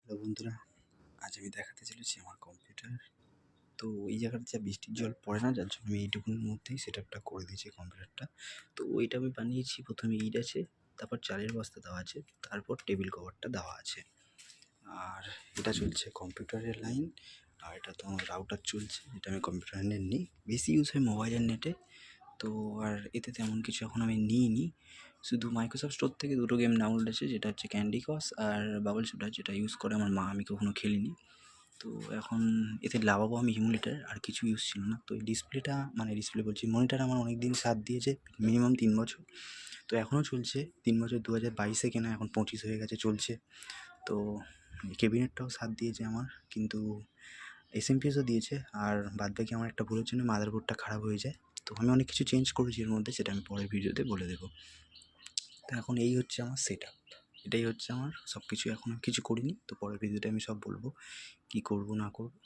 Hello বন্ধুরা, আজ আমি দেখাতে চলেছি আমার কম্পিউটার। তো এই জায়গাটাতে যা বৃষ্টির জল পড়ে না, যার জন্য আমি এইটুকুর মধ্যেই সেটআপটা করে দিয়েছি কম্পিউটারটা। তো এটা আমি বানিয়েছি, প্রথমে ইট আছে, তারপর চালের বস্তা দেওয়া আছে, তারপর টেবিল কভারটা দেওয়া আছে। আর এটা চলছে কম্পিউটারের লাইন, আর এটা তো আমার রাউটার চলছে, এটা আমি কম্পিউটারের নেট নিই। বেশি ইউজ হয় মোবাইলের নেটে। তো আর এতে তেমন কিছু এখন আমি নিইনি, শুধু মাইক্রোসফট স্টোর থেকে দুটো গেম ডাউনলোড আছে, যেটা হচ্ছে ক্যান্ডি ক্রাশ আর বাবল শুটার, যেটা ইউজ করে আমার মা, আমি কখনো খেলিনি। তো এখন এতে লাগাবো আমি ইমুলেটার, আর কিছু ইউজ ছিল না। তো এই ডিসপ্লেটা, মানে ডিসপ্লে বলছি, মনিটর আমার অনেক দিন সাথ দিয়েছে, মিনিমাম 3 বছর। তো এখনও চলছে, 3 বছর, 2022-এ কেনা, এখন 25 হয়ে গেছে, চলছে। তো ক্যাবিনেটটাও সাথ দিয়েছে আমার, কিন্তু এসএমপিএসও দিয়েছে। আর বাদবাকি আমার একটা ভুলের জন্য মাদারবোর্ডটা খারাপ হয়ে যায়। তো আমি অনেক কিছু চেঞ্জ করেছি এর মধ্যে, সেটা আমি পরের ভিডিওতে বলে দেবো। তো এখন এই হচ্ছে আমার সেটআপ, এটাই হচ্ছে আমার সব কিছু। এখন আমি কিছু করিনি, তো পরের ভিডিওতে আমি সব বলবো কী করবো না করবো।